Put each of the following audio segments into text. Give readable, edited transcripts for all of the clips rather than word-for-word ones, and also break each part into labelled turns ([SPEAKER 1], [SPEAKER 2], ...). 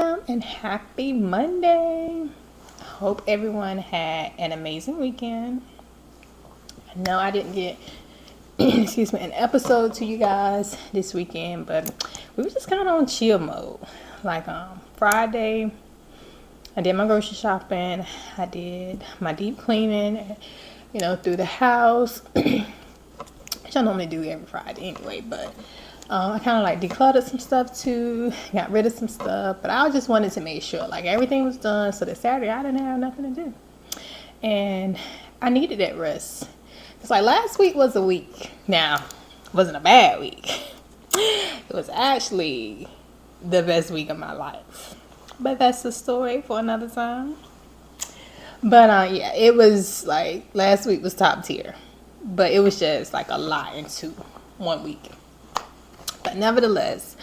[SPEAKER 1] welcome and happy Monday. Hope everyone had an amazing weekend. I know I didn't get an episode to you guys this weekend, but we were just kind of on chill mode. Like Friday, I did my grocery shopping. I did my deep cleaning, through the house, which I normally do every Friday anyway, but I kind of like decluttered some stuff too, got rid of some stuff, but I just wanted to make sure like everything was done so that Saturday I didn't have nothing to do. And I needed that rest. It's like last week was a week. Now, it wasn't a bad week. It was actually the best week of my life. But that's the story for another time. But yeah, it was like last week was top tier. But it was just like a lot into 1 week. But nevertheless,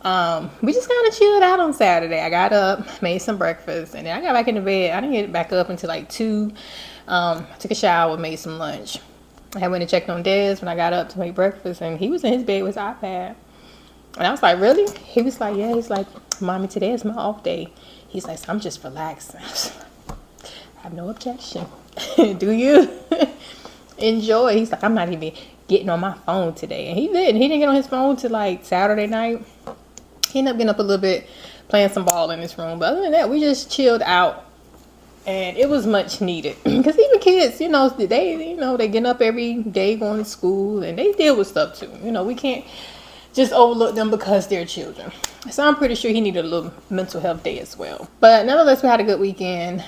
[SPEAKER 1] we just kind of chilled out on Saturday. I got up, made some breakfast, and then I got back into bed. I didn't get back up until like 2. I took a shower, made some lunch. I went and checked on Des when I got up to make breakfast, and he was in his bed with his iPad. And I was like, really? He was like, yeah. He's like, Mommy, today is my off day. He's like, so I'm just relaxing. I have no objection. Do you? Enjoy. He's like, I'm not even getting on my phone today. And he didn't get on his phone till like Saturday night. He ended up getting up a little bit, playing some ball in his room. But other than that, we just chilled out. And it was much needed. Because even kids, they get up every day going to school. And they deal with stuff too. We can't just overlook them because they're children. So I'm pretty sure he needed a little mental health day as well. But nevertheless, we had a good weekend.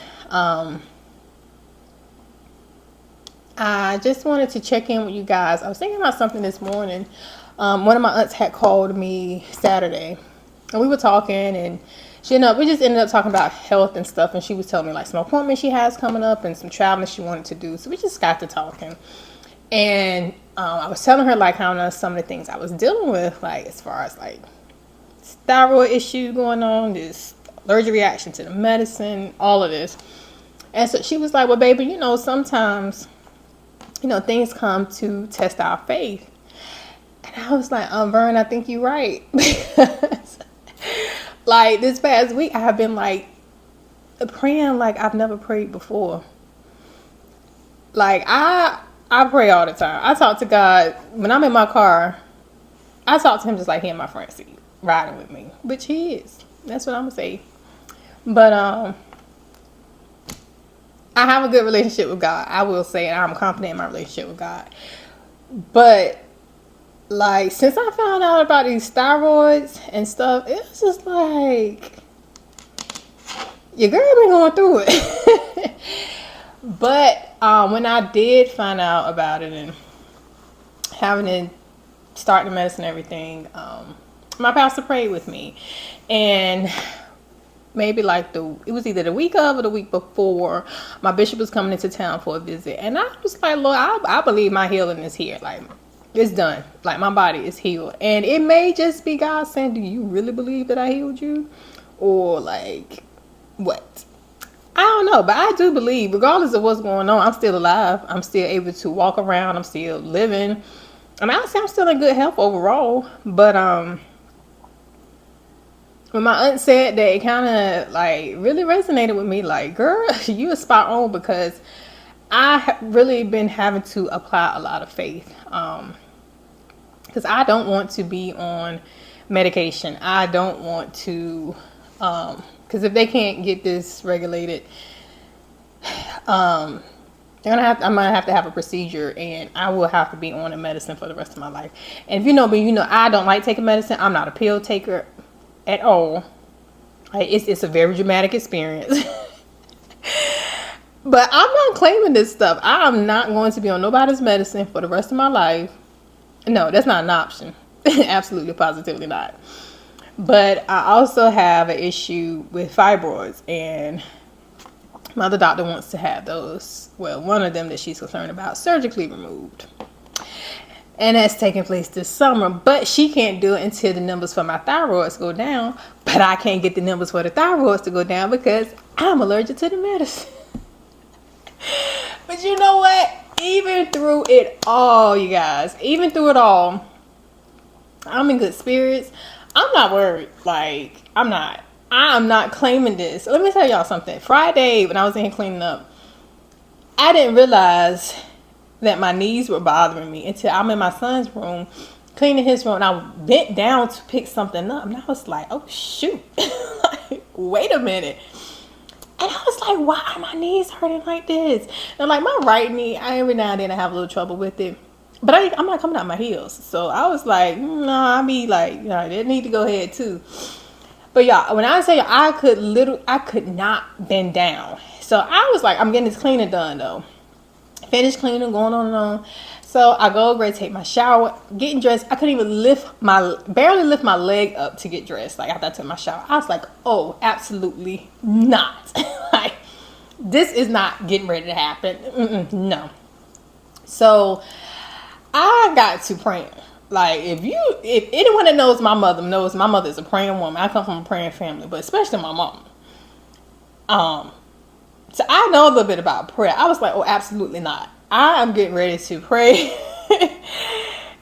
[SPEAKER 1] I just wanted to check in with you guys. I was thinking about something this morning. One of my aunts had called me Saturday, and we were talking, and we just ended up talking about health and stuff, and she was telling me like some appointments she has coming up and some traveling she wanted to do. So we just got to talking, and I was telling her like how some of the things I was dealing with, like as far as like thyroid issues going on, this allergic reaction to the medicine, all of this. And so she was like, well, baby, sometimes things come to test our faith. And I was like, Vern, I think you're right. Because, like, this past week, I have been, like, praying like I've never prayed before. Like, I pray all the time. I talk to God. When I'm in my car, I talk to him just like he in my front seat, riding with me. Which he is. That's what I'm going to say. But, I have a good relationship with God. I will say, and I'm confident in my relationship with God. But, like, since I found out about these thyroids and stuff, it was just like, your girl been going through it. But when I did find out about it and having to start the medicine and everything, my pastor prayed with me. And maybe like it was either the week of or the week before, my bishop was coming into town for a visit, and I was like, Lord, I believe my healing is here. Like, it's done. Like, my body is healed, and it may just be God saying, do you really believe that I healed you, or like what? I don't know, but I do believe, regardless of what's going on, I'm still alive. I'm still able to walk around. I'm still living. I mean, I would say I'm still in good health overall, but when my aunt said that, it kind of like really resonated with me. Like, girl, you are spot on, because I have really been having to apply a lot of faith. Because I don't want to be on medication. I don't want to, because if they can't get this regulated, I'm gonna have to have a procedure, and I will have to be on a medicine for the rest of my life. And if you know me, I don't like taking medicine. I'm not a pill taker at all. Like, it's a very dramatic experience. But I'm not claiming this stuff. I'm not going to be on nobody's medicine for the rest of my life. No, that's not an option. Absolutely, positively not. But I also have an issue with fibroids, and my other doctor wants to have those, well, one of them that she's concerned about, surgically removed. And that's taking place this summer. But she can't do it until the numbers for my thyroids go down. But I can't get the numbers for the thyroids to go down because I'm allergic to the medicine. But you know what? Even through it all, you guys, even through it all, I'm in good spirits. I'm not worried. Like, I'm not. I am not claiming this. Let me tell y'all something. Friday, when I was in here cleaning up, I didn't realize that my knees were bothering me until I'm in my son's room, cleaning his room, and I bent down to pick something up, and I was like, oh, shoot. Like, wait a minute. And I was like, why are my knees hurting like this? And like, my right knee, every now and then I have a little trouble with it. But I'm not coming out my heels. So I was like, no, I be like, they need to go ahead too. But y'all, when I say I could not bend down. So I was like, I'm getting this cleaning done though. Finished cleaning, going on and on. So I go ready to take my shower, getting dressed. I couldn't even barely lift my leg up to get dressed. Like after I took my shower, I was like, oh, absolutely not. Like, this is not getting ready to happen. No. So I got to praying. Like, if anyone that knows my mother is a praying woman. I come from a praying family, but especially my mom. So I know a little bit about prayer. I was like, oh, absolutely not. I am getting ready to pray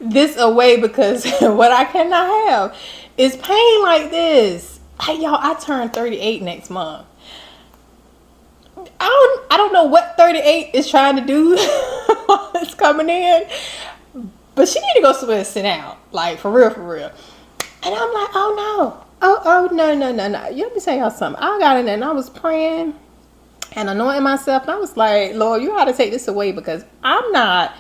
[SPEAKER 1] this away, because what I cannot have is pain like this. Hey, y'all, I turn 38 next month. I don't know what 38 is trying to do while it's coming in. But she need to go somewhere and sit down. Like, for real, for real. And I'm like, oh, no. Oh, no. You let me tell y'all something. I got in there and I was praying and anointing myself. And I was like, Lord, you got to take this away, because I'm not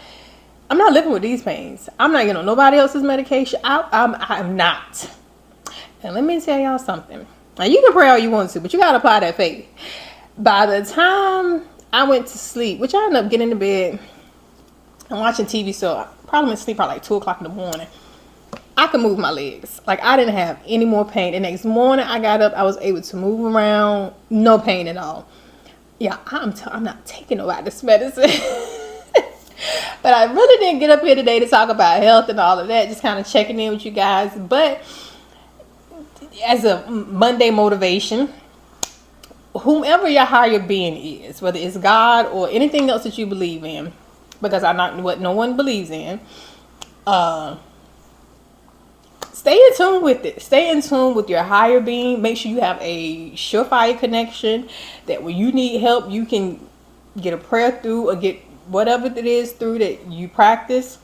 [SPEAKER 1] living with these pains. I'm not getting on nobody else's medication. I'm not. And let me tell y'all something. Now, you can pray all you want to, but you got to apply that faith. By the time I went to sleep, which I ended up getting into bed and watching TV, so I probably went to sleep probably like 2 o'clock in the morning. I could move my legs. Like, I didn't have any more pain. The next morning I got up, I was able to move around. No pain at all. Yeah, I'm not taking no this medicine. But I really didn't get up here today to talk about health and all of that. Just kind of checking in with you guys. But as a Monday motivation, whomever your higher being is, whether it's God or anything else that you believe in, because I'm not what no one believes in, stay in tune with it. Stay in tune with your higher being. Make sure you have a surefire connection, that when you need help, you can get a prayer through or get whatever it is through that you practice.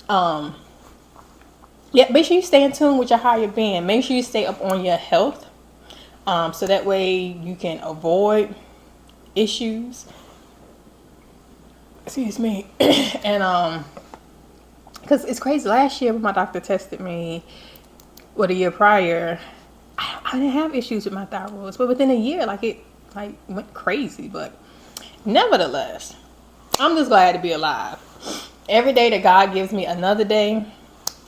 [SPEAKER 1] Make sure you stay in tune with your higher being. Make sure you stay up on your health, so that way you can avoid issues. Excuse me. And because it's crazy. Last year when my doctor tested me, the year prior, I didn't have issues with my thyroid, but within a year, it went crazy. But nevertheless, I'm just glad to be alive. Every day that God gives me another day,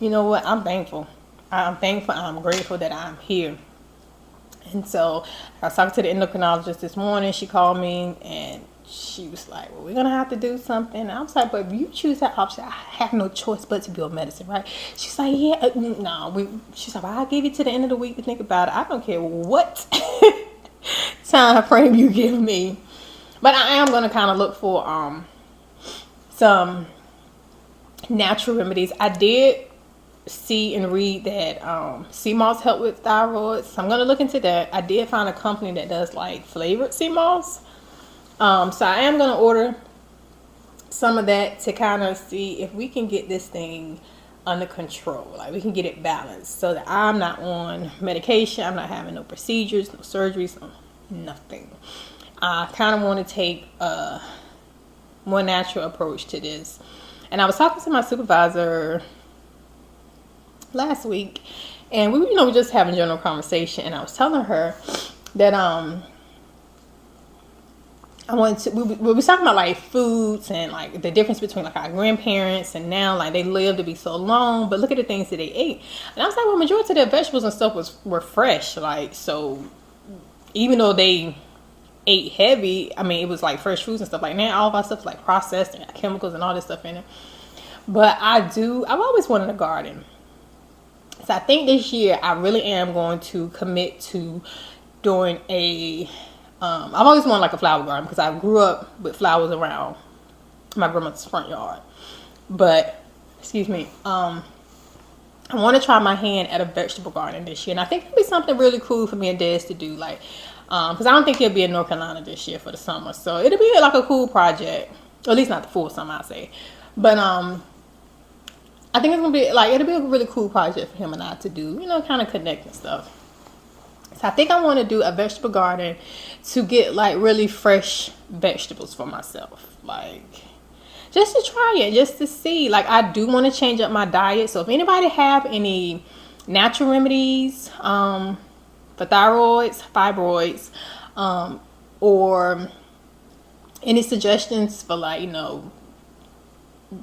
[SPEAKER 1] you know what? I'm thankful. I'm thankful. I'm grateful that I'm here. And so I was talking to the endocrinologist this morning. She called me and she was like, well, we're going to have to do something. And I was like, but if you choose that option, I have no choice but to be on medicine, right? She's like, yeah, no. She's like, well, I'll give you to the end of the week to think about it. I don't care what time frame you give me. But I am going to kind of look for some natural remedies. I did see and read that sea moss help with thyroid, so I'm going to look into that. I did find a company that does flavored sea moss. So I am going to order some of that to kind of see if we can get this thing under control. We can get it balanced so that I'm not on medication. I'm not having no procedures, no surgeries, no nothing. I kind of want to take a more natural approach to this. And I was talking to my supervisor last week, and we just having general conversation, and I was telling her that I wanted to, we were talking about foods and the difference between our grandparents and now they lived to be so long, but look at the things that they ate. And I was like, well, majority of their vegetables and stuff were fresh, so even though they ate heavy, I mean, it was fresh foods and stuff. Now all of our stuff processed and chemicals and all this stuff in it. But I've always wanted a garden. So I think this year I really am going to commit to doing I've always wanted a flower garden, because I grew up with flowers around my grandmother's front yard. But, excuse me, I I want to try my hand at a vegetable garden this year. And I think it'll be something really cool for me and Des to do. Like, because I don't think he'll be in North Carolina this year for the summer. So it'll be like a cool project. Or at least not the full summer, I'll say. But I think it's going to be like, it'll be a really cool project for him and I to do, you know, kind of connect and stuff. So I think I want to do a vegetable garden to get like really fresh vegetables for myself. Like, just to try it, just to see. Like, I do want to change up my diet. So if anybody have any natural remedies for fibroids, or any suggestions for, like, you know,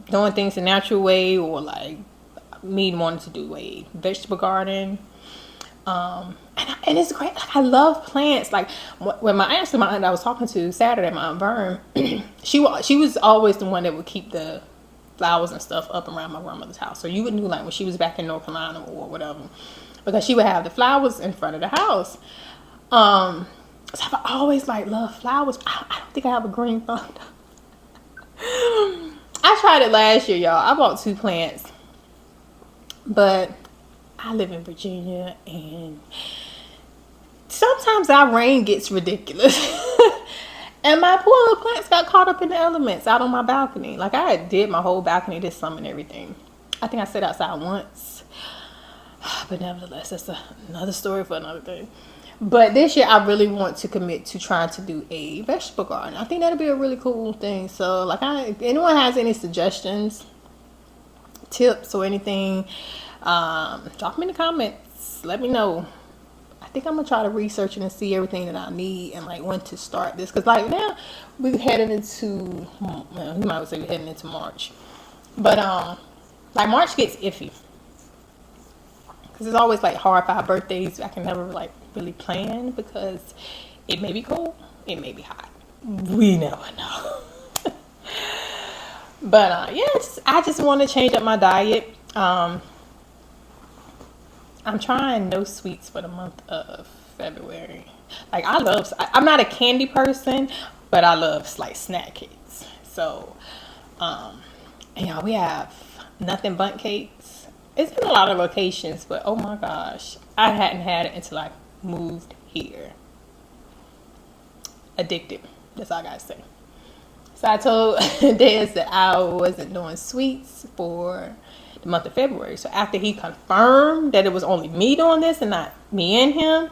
[SPEAKER 1] doing things the natural way, or like me wanting to do a vegetable garden. And it's great. Like, I love plants. Like, when my aunt I was talking to Saturday, my Aunt Vern, she was always the one that would keep the flowers and stuff up around my grandmother's house. So you would know, like, when she was back in North Carolina or whatever, because she would have the flowers in front of the house. So I've always like loved flowers. I don't think I have a green thumb. I tried it last year, y'all. I bought 2 plants, but I live in Virginia, and sometimes our rain gets ridiculous. And my poor little plants got caught up in the elements out on my balcony. Like, I did my whole balcony this summer and everything. I think I sat outside once. But nevertheless, that's another story for another day. But this year, I really want to commit to trying to do a vegetable garden. I think that'll be a really cool thing. So, like, if anyone has any suggestions, tips, or anything, drop them in the comments. Let me know. I think I'm gonna try to research it and see everything that I need and like when to start this. Cause like now we're heading into, well, you might say we're heading into March, but like March gets iffy. Cause it's always like hard for our birthdays. I can never like really plan because it may be cold, it may be hot. We never know. But yes, I just want to change up my diet. I'm trying no sweets for the month of February. Like, I'm not a candy person, but I love like snack cakes. So, and y'all, we have nothing but cakes. It's been a lot of locations, but oh my gosh, I hadn't had it until I moved here. Addicted. That's all I gotta say. So I told Des that I wasn't doing sweets for the month of February. So after he confirmed that it was only me doing this and not me and him,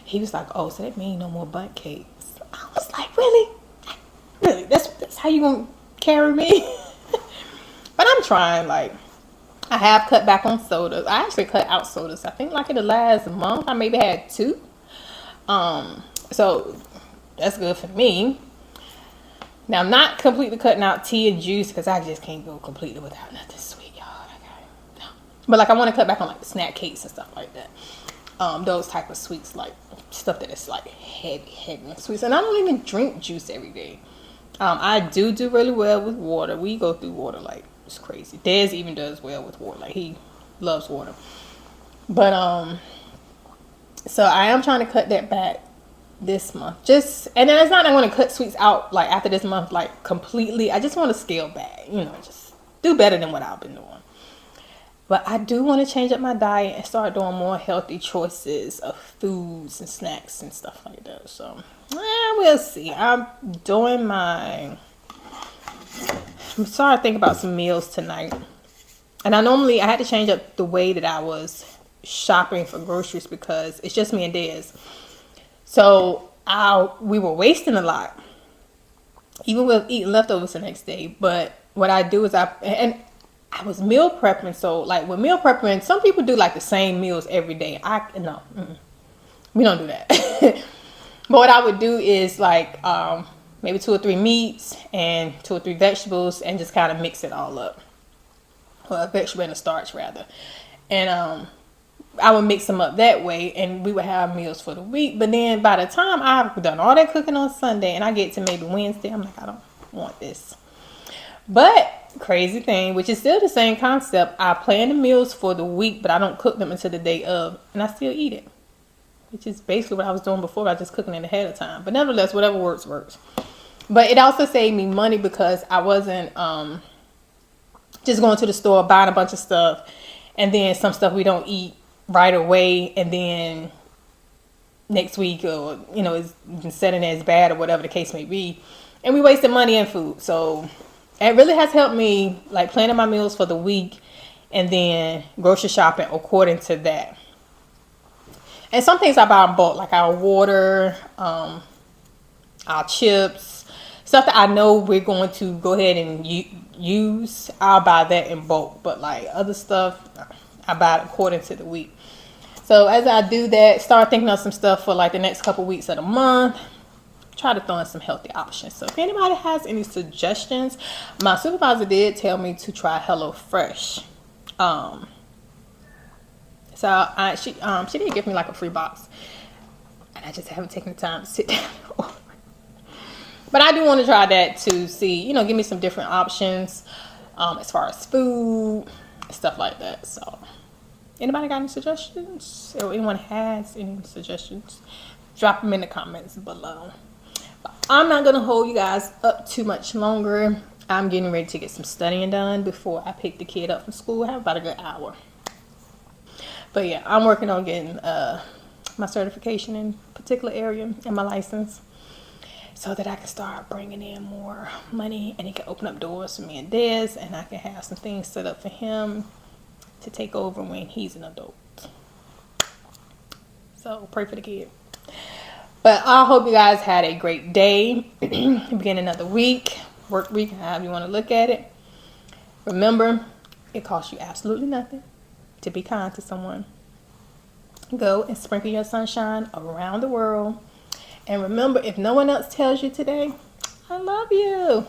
[SPEAKER 1] he was like, oh, so that means no more bundt cakes. I was like, really? Really? That's how you gonna carry me? But I'm trying. Like, I have cut back on sodas. I actually cut out sodas. I think like in the last month I maybe had 2. So that's good for me. Now, I'm not completely cutting out tea and juice because I just can't go completely without nothing sweet, y'all. Okay. No. But like, I want to cut back on like the snack cakes and stuff like that. Those type of sweets, like stuff that is like heavy sweets. And I don't even drink juice every day. I do really well with water. We go through water like it's crazy. Des even does well with water. Like, he loves water. But so I am trying to cut that back this month. And then it's not that I want to cut sweets out like after this month like completely. I just want to scale back, you know, just do better than what I've been doing. But I do want to change up my diet and start doing more healthy choices of foods and snacks and stuff like that. So we'll see. I'm starting to think about some meals tonight. And I had to change up the way that I was shopping for groceries because it's just me and Des. So we were wasting a lot, even with eating leftovers the next day. But what I do is I was meal prepping. So like with meal prepping, some people do like the same meals every day. No, we don't do that. But what I would do is like maybe 2 or 3 meats and 2 or 3 vegetables and just kind of mix it all up. Well, a vegetable and a starch rather. And I would mix them up that way, and we would have meals for the week. But then by the time I've done all that cooking on Sunday and I get to maybe Wednesday, I'm like, I don't want this. But crazy thing, which is still the same concept, I plan the meals for the week, but I don't cook them until the day of, and I still eat it. Which is basically what I was doing before. I was just cooking it ahead of time. But nevertheless, whatever works. But it also saved me money because I wasn't just going to the store, buying a bunch of stuff, and then some stuff we don't eat right away, and then next week, or it's been setting as bad or whatever the case may be, and we wasted money in food. So it really has helped me, like, planning my meals for the week and then grocery shopping according to that. And some things I buy in bulk, like our water, our chips, stuff that I know we're going to go ahead and use. I'll buy that in bulk, but like other stuff, I buy it according to the week. So as I do that, start thinking of some stuff for like the next couple weeks of the month. Try to throw in some healthy options. So if anybody has any suggestions, my supervisor did tell me to try HelloFresh. She did give me like a free box, and I just haven't taken the time to sit down. But I do want to try that to see, give me some different options as far as food, stuff like that. So anybody got any suggestions, or anyone has any suggestions, drop them in the comments below. But I'm not going to hold you guys up too much longer. I'm getting ready to get some studying done before I pick the kid up from school. I have about a good hour. But yeah, I'm working on getting my certification in a particular area and my license, so that I can start bringing in more money, and it can open up doors for me and Des, and I can have some things set up for him to take over when he's an adult. So pray for the kid. But I hope you guys had a great day. Begin another week, work week, however you want to look at it. Remember, it costs you absolutely nothing to be kind to someone. Go and sprinkle your sunshine around the world. And remember, if no one else tells you today, I love you.